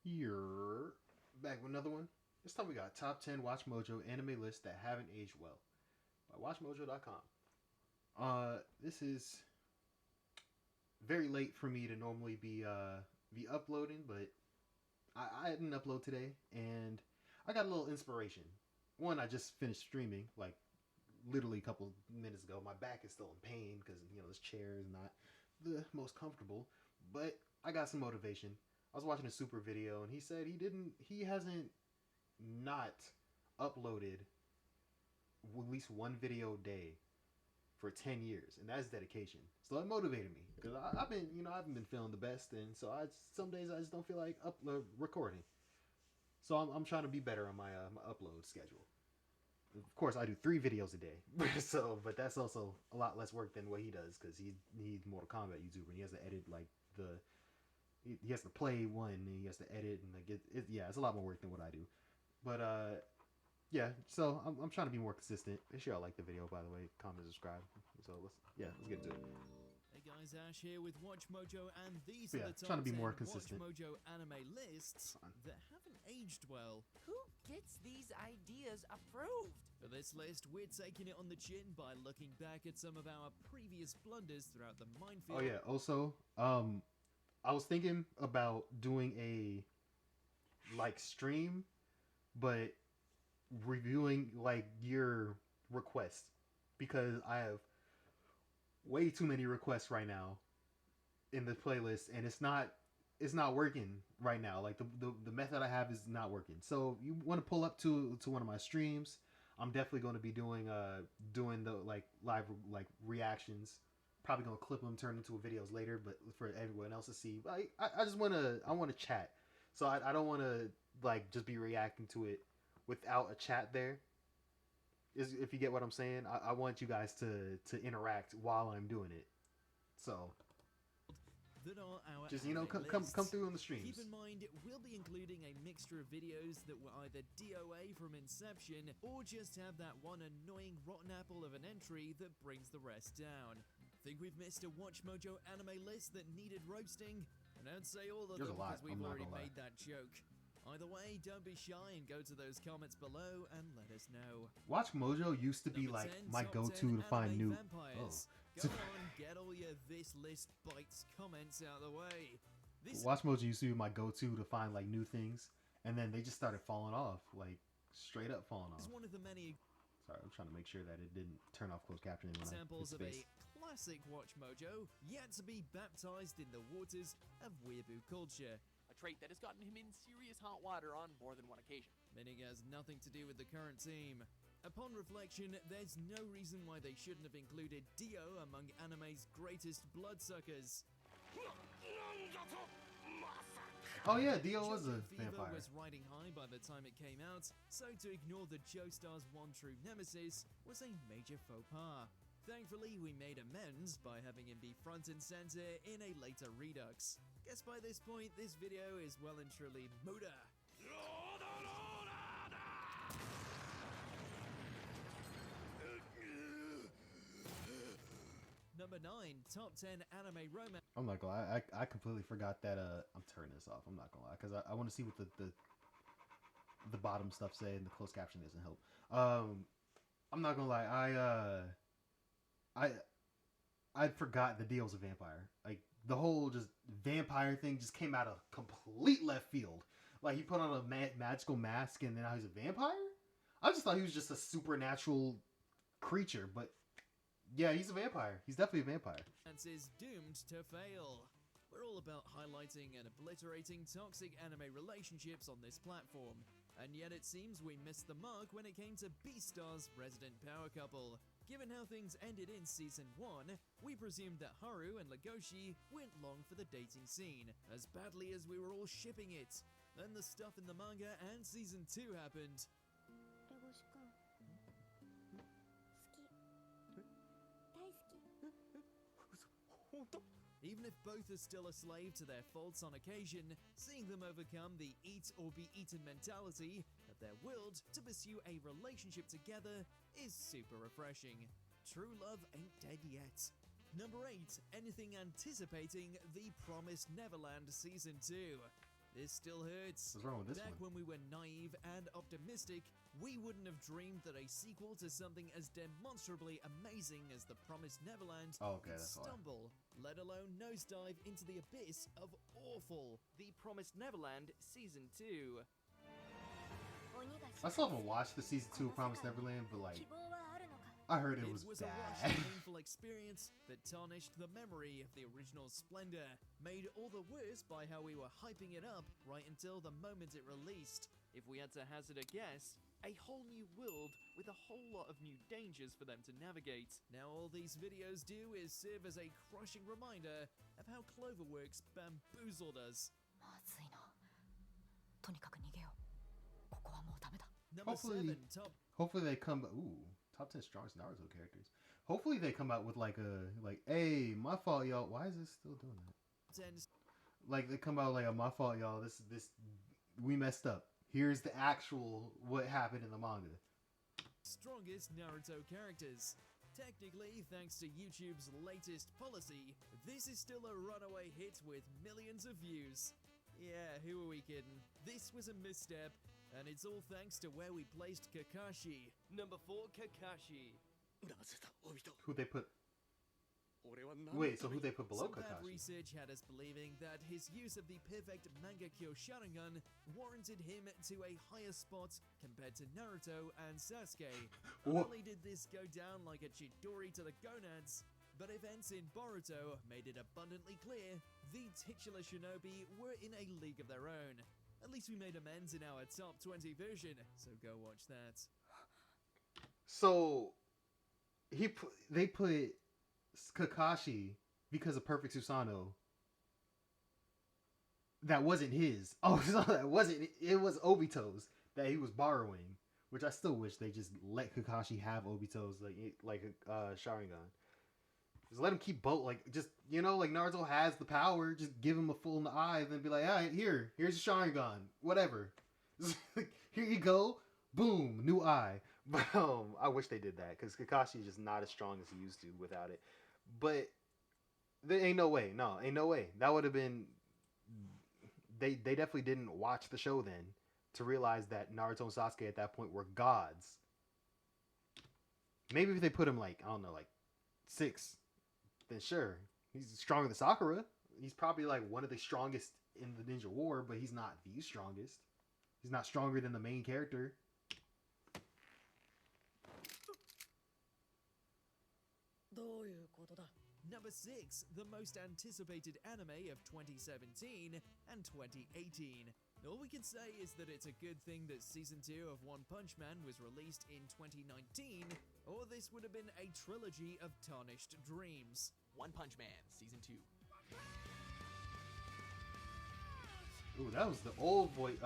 You're back with another one. This time we got top 10 WatchMojo anime lists that haven't aged well by WatchMojo.com. This is very late for me to normally be uploading, but I didn't upload today, and I got a little inspiration. One, I just finished streaming like literally a couple minutes ago. My back is still in pain because this chair is not the most comfortable, but I got some motivation. I was watching a super video, and he said he hasn't not uploaded at least one video a day for 10 years, and that's dedication. So it motivated me because I've been, I haven't been feeling the best, and so some days I just don't feel like recording. So I'm trying to be better on my upload schedule. Of course, I do 3 videos a day, but that's also a lot less work than what he does because he's Mortal Kombat YouTuber, and he has to edit like he has to play one, and he has to edit, and yeah, it's a lot more work than what I do. But yeah, so I'm trying to be more consistent. Make sure y'all like the video, by the way. Comment, subscribe. So let's get into it. Hey guys, Ash here with WatchMojo, and these Yeah, are the top trying to be 10 more consistent. WatchMojo anime lists that haven't aged well. Who gets these ideas approved? For this list, we're taking it on the chin by looking back at some of our previous blunders throughout the minefield. Oh yeah, also, I was thinking about doing a stream, but reviewing like your requests because I have way too many requests right now in the playlist, and it's not working right now. Like the method I have is not working. So if you want to pull up to one of my streams, I'm definitely going to be doing the live reactions. Probably gonna clip them, turn into videos later, but for everyone else to see. I just want to chat, so I don't want to just be reacting to it without a chat there. If you get what I'm saying, I want you guys to interact while I'm doing it. So That are our just come through on the streams. Keep in mind, we'll be including a mixture of videos that were either DOA from inception or just have that one annoying rotten apple of an entry that brings the rest down. Think we've missed a WatchMojo anime list that needed roasting? And I'd say all of There's them a lot, because we've I'm not already gonna lie. made that joke. Either way, don't be shy and go to those comments below and let us know. WatchMojo used to be Number like 10, my top go-to 10 to find anime new. vampires. Oh. Go on, get all your this list bites comments out of the way. This WatchMojo used to be my go-to to find like new things, and then they just started falling off, like straight up falling is off. one of the many Sorry, I'm trying to make sure that it didn't turn off closed captioning when examples I of hit a space. classic WatchMojo yet to be baptized in the waters of weeaboo culture. A trait that has gotten him in serious hot water on more than one occasion. Meaning it has nothing to do with the current team. Upon reflection, there's no reason why they shouldn't have included Dio among anime's greatest bloodsuckers. Oh yeah, Dio was a Jojo Fever vampire. was riding high by the time it came out, so to ignore the Joestar's one true nemesis was a major faux pas. Thankfully, we made amends by having him be front and center in a later redux. Guess by this point, this video is well and truly Muda. Number 9, top 10 anime romance. I'm not gonna lie, I completely forgot that. I'm turning this off. I'm not gonna lie, because I want to see what the bottom stuff say, and the closed caption doesn't help. I'm not gonna lie, I forgot that Dio's a vampire. Like the whole just vampire thing just came out of complete left field. Like he put on a magical mask and then now he's a vampire. I just thought he was just a supernatural creature, but yeah, he's a vampire. He's definitely a vampire. Is doomed to fail. We're all about highlighting and obliterating toxic anime relationships on this platform, and yet it seems we missed the mark when it came to Beastar's resident power couple. Given how things ended in Season 1, we presumed that Haru and Legoshi went long for the dating scene, as badly as we were all shipping it. Then the stuff in the manga and Season 2 happened. レゴシ君好き大好き Even if both are still a slave to their faults on occasion, seeing them overcome the eat or be eaten mentality of their willed to pursue a relationship together is super refreshing. True love ain't dead yet. Number 8, anything anticipating the Promised Neverland Season 2. This still hurts. What's wrong with this Back one? when we were naive and optimistic, we wouldn't have dreamed that a sequel to something as demonstrably amazing as The Promised Neverland Oh, okay, could that's why. stumble, let alone nosedive into the abyss of awful. The Promised Neverland Season 2. 鬼が I still haven't watched the season 2 of Promised Neverland, but like 希望はあるのか I heard it It was was a rushed, bad. painful experience that tarnished the memory of the original splendor, made all the worse by how we were hyping it up right until the moment it released. If we had to hazard a guess, a whole new world with a whole lot of new dangers for them to navigate. Now all these videos do is serve as a crushing reminder of how Cloverworks bamboozled us. まずいな。とにかく逃げよう。ここはもうダメだ。 Number Hopefully- 7, top Hopefully they come. Ooh, top 10 strongest Naruto characters. Hopefully they come out with like hey, my fault, y'all. Why is this still doing that? 10 Like they come out like, my fault, y'all. This we messed up. Here's the actual what happened in the manga. strongest Naruto characters. Technically, thanks to YouTube's latest policy, this is still a runaway hit with millions of views. Yeah, who are we kidding? This was a misstep, and it's all thanks to where we placed Kakashi. Number 4, Kakashi. なぜだお人 Who they put? 俺は何 Wait, so who they put below Some bad Kakashi? research had us believing that his use of the perfect Mangekyo Sharingan warranted him to a higher spot compared to Naruto and Sasuke. Not Wha- only did this go down like a Chidori to the gonads, but events in Boruto made it abundantly clear the titular shinobi were in a league of their own. At least we made amends in our top 20 version, so go watch that. So they put Kakashi because of Perfect Susano. That wasn't his. Oh, so that wasn't. It was Obito's that he was borrowing. Which I still wish they just let Kakashi have Obito's like Sharingan. Just let him keep both. Like just like Naruto has the power. Just give him a full in the eye, then be like, all right, here's your Sharingan, whatever. Here you go. Boom, new eye. But I wish they did that because Kakashi is just not as strong as he used to without it. But there ain't no way. No, ain't no way. That would have been. They definitely didn't watch the show then to realize that Naruto and Sasuke at that point were gods. Maybe if they put him like 6, then sure, he's stronger than Sakura. He's probably like one of the strongest in the Ninja War, but he's not the strongest. He's not stronger than the main character. Number 6, the most anticipated anime of 2017 and 2018. All we can say is that it's a good thing that Season 2 of One Punch Man was released in 2019, or this would have been a trilogy of tarnished dreams. One Punch Man Season 2. Ooh, that was the old You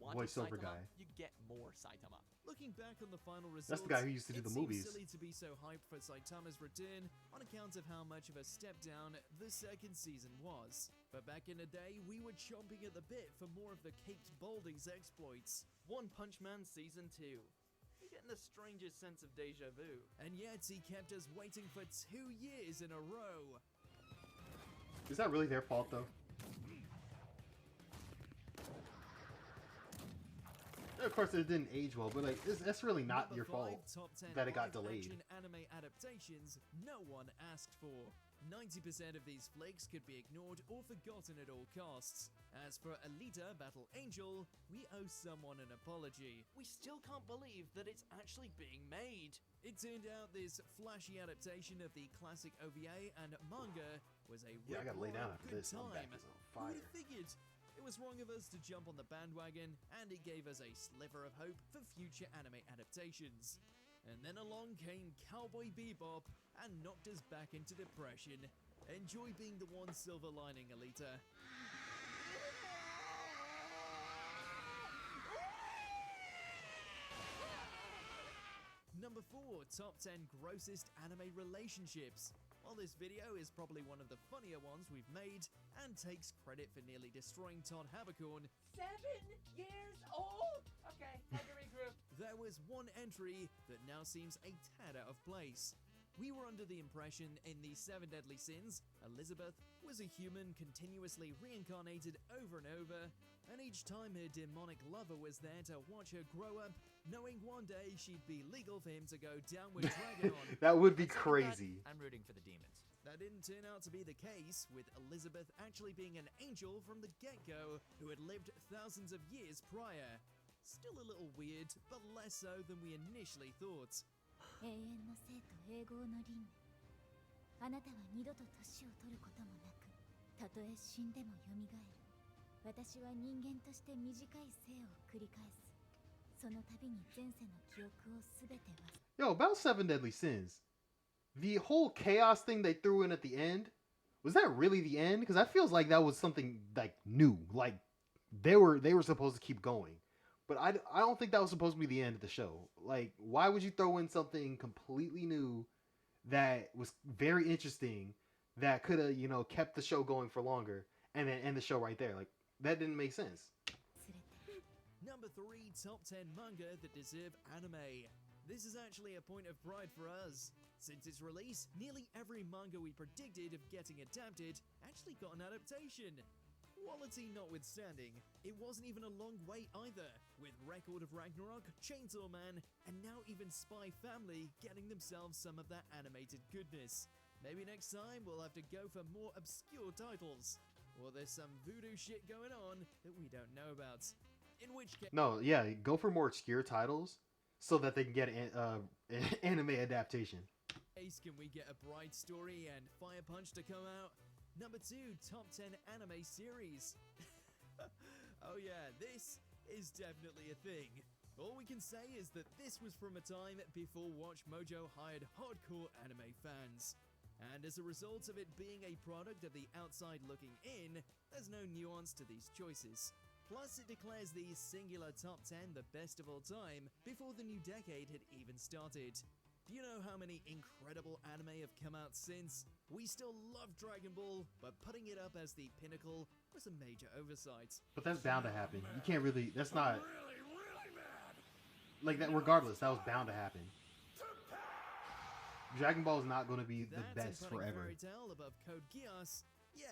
want voiceover Saitama? guy. You get more Saitama. Looking back on the final results, That's the guy who used to do it the seems movies. silly to be so hyped for Saitama's return on account of how much of a step down the second season was. But back in the day, we were chomping at the bit for more of the Caped Balding's exploits. One Punch Man Season 2. You're getting the strangest sense of deja vu. And yet he kept us waiting for 2 years in a row. Is that really their fault though? Of course, it didn't age well, but like that's really not Number your 5, fault top 10 that it got live delayed. action anime adaptations no one asked for. 90% of these flicks could be ignored or forgotten at all costs. As for Alita Battle Angel, we owe someone an apology. We still can't believe that it's actually being made. It turned out this flashy adaptation of the classic OVA and manga was a Yeah, I gotta lay down rip-roaring after good this. My back time. is on Who fire. would have figured? It was wrong of us to jump on the bandwagon, and it gave us a sliver of hope for future anime adaptations. And then along came Cowboy Bebop and knocked us back into depression. Enjoy being the one silver lining, Alita. Number 4, top 10 grossest anime relationships. While this video is probably one of the funnier ones we've made, and takes credit for nearly destroying Todd Habercorn, 7 years old? Okay, time to regroup. there was one entry that now seems a tad out of place. We were under the impression in the Seven Deadly Sins, Elizabeth was a human continuously reincarnated over and over, and each time her demonic lover was there to watch her grow up, knowing one day she'd be legal for him to go down with Draganon. That would be Second that, crazy. I'm rooting for the demons. That didn't turn out to be the case, with Elizabeth actually being an angel from the get-go who had lived thousands of years prior. Still a little weird, but less so than we initially thought. 永遠の生と永劫の輪廻。あなたは二度と年を取ることもなく、たとえ死んでもよみがえる。私は人間として短い生を繰り返す。その度に前世の記憶をすべて忘れ。 Yo, about Seven Deadly Sins. The whole chaos thing they threw in at the end, was that really the end? Because that feels like that was something like new. Like they were supposed to keep going. But I don't think that was supposed to be the end of the show. Like, why would you throw in something completely new that was very interesting that could have, you know, kept the show going for longer and then end the show right there? Like, that didn't make sense. Number 3, top 10 manga that deserve anime. This is actually a point of pride for us. Since its release, nearly every manga we predicted of getting adapted actually got an adaptation. Quality notwithstanding, it wasn't even a long wait either, with Record of Ragnarok, Chainsaw Man, and now even Spy Family getting themselves some of that animated goodness. Maybe next time we'll have to go for more obscure titles, or there's some voodoo shit going on that we don't know about. In which case, No, yeah, go for more obscure titles so that they can get an anime adaptation. can we get a Bride Story and Fire Punch to come out? Number 2, top 10 anime series. Oh yeah, this is definitely a thing. All we can say is that this was from a time before WatchMojo hired hardcore anime fans. And as a result of it being a product of the outside looking in, there's no nuance to these choices. Plus, it declares the singular top 10 the best of all time before the new decade had even started. Do you know how many incredible anime have come out since? We still love Dragon Ball, but putting it up as the pinnacle was a major oversight. But that's bound to happen. You can't really, that's not, like that, regardless, that was bound to happen. Dragon Ball is not going to be the That's best and putting forever. Fairy Tail above Code Geass. Yeah,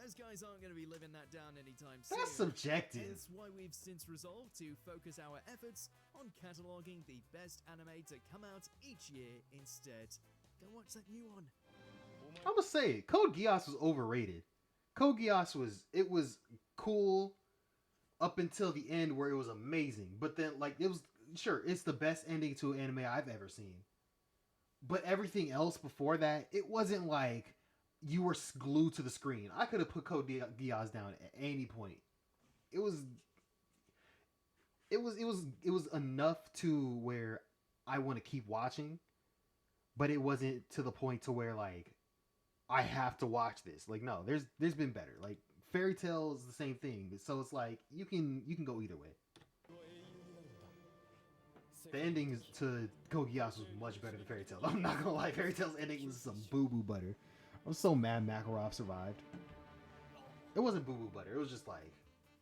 those guys aren't going to be living that down anytime soon. That's subjective. Hence why we've since resolved to focus our efforts on cataloging the best anime to come out each year instead. Go watch that new one. I'm gonna say it. Code Geass was overrated. Code Geass was cool up until the end where it was amazing. But then like it was sure it's the best ending to an anime I've ever seen. But everything else before that, it wasn't like you were glued to the screen. I could have put Code Geass down at any point. It was enough to where I want to keep watching, but it wasn't to the point to where like I have to watch this. Like no, there's been better. Like Fairy Tail is the same thing. So it's like you can go either way. The ending to Code Geass was much better than Fairy Tail. I'm not gonna lie, Fairy Tail's ending was some boo-boo butter. I'm so mad Makarov survived. It wasn't boo-boo butter, it was just like,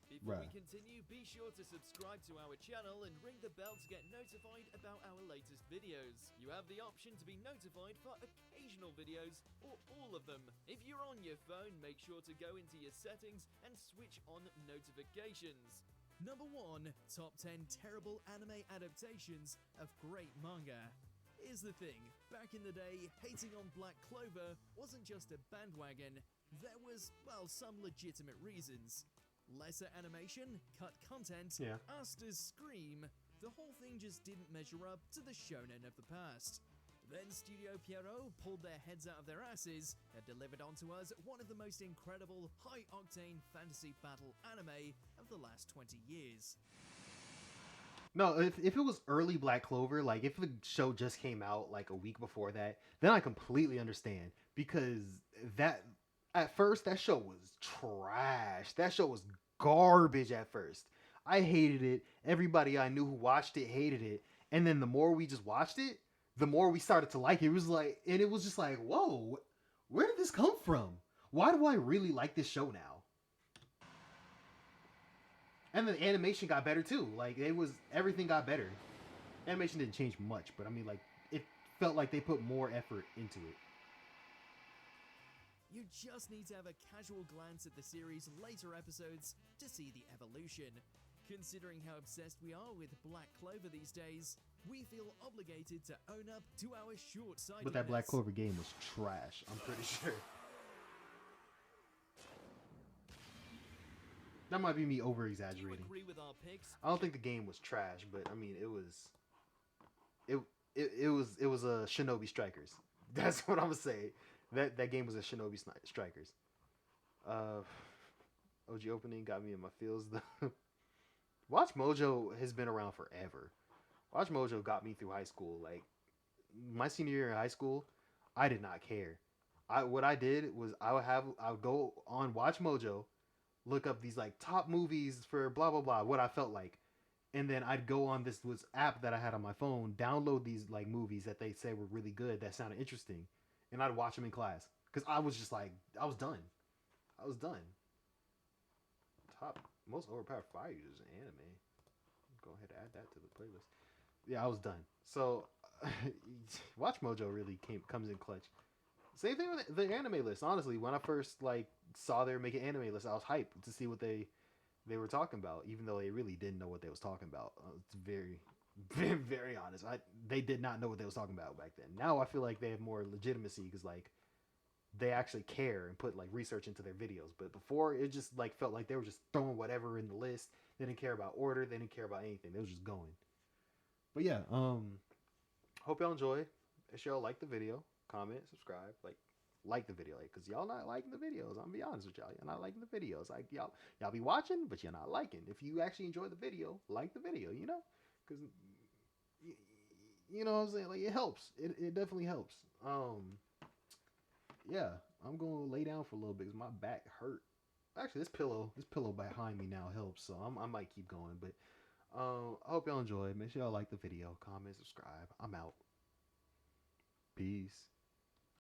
Before bruh. we continue, be sure to subscribe to our channel and ring the bell to get notified about our latest videos. You have the option to be notified for occasional videos or all of them. If you're on your phone, make sure to go into your settings and switch on notifications. Number 1, top 10 terrible anime adaptations of great manga. Here's the thing, back in the day, hating on Black Clover wasn't just a bandwagon, there was, well, some legitimate reasons. Lesser animation, cut content, Yeah. Asta's scream, the whole thing just didn't measure up to the shonen of the past. Then Studio Pierrot pulled their heads out of their asses and delivered onto us one of the most incredible, high-octane fantasy battle anime of the last 20 years. No, if it was early Black Clover, like if the show just came out like a week before that, then I completely understand. Because that at first that show was trash. That show was garbage at first. I hated it. Everybody I knew who watched it hated it. And then the more we just watched it, the more we started to like it. It was like, and it was just like, whoa, where did this come from? Why do I really like this show now? And the animation got better too. Like everything got better. Animation didn't change much, but I mean, like it felt like they put more effort into it. You just need to have a casual glance at the series' later episodes to see the evolution. Considering how obsessed we are with Black Clover these days, we feel obligated to own up to our short-sightedness. But that Black Clover game was trash, I'm pretty sure. That might be me over Do you exaggerating. agree with our picks? I don't think the game was trash, but I mean it was a Shinobi Strikers. That's what I'm gonna say. That game was a Shinobi Strikers. OG opening got me in my feels though. WatchMojo has been around forever. WatchMojo got me through high school. Like my senior year in high school, I did not care. What I did was I would go on WatchMojo, look up these like top movies for blah blah blah, what I felt like. And then I'd go on this app that I had on my phone, download these like movies that they say were really good, that sounded interesting, and I'd watch them in class. Because I was just like, I was done. Top most overpowered fire users in anime. Go ahead and add that to the playlist. Yeah, I was done. So, WatchMojo really comes in clutch. Same thing with the anime list. Honestly, when I first like saw they were making anime lists, I was hyped to see what they were talking about, even though they really didn't know what they was talking about. It's very, very, very honest. They did not know what they was talking about back then. Now I feel like they have more legitimacy because like they actually care and put like research into their videos. But before it just like felt like they were just throwing whatever in the list. They didn't care about order. They didn't care about anything. They was just going. But yeah, hope y'all enjoy. Make sure y'all like the video, comment, subscribe, like the video, because y'all not liking the videos. I'm gonna be honest with y'all. You're not liking the videos. Like y'all be watching, but you're not liking. If you actually enjoy the video, like the video, you know, because you know what I'm saying. Like it helps. It definitely helps. Yeah, I'm gonna lay down for a little bit because my back hurt. Actually, this pillow behind me now helps, so I might keep going. But I hope y'all enjoy. Make sure y'all like the video, comment, subscribe. I'm out. Peace.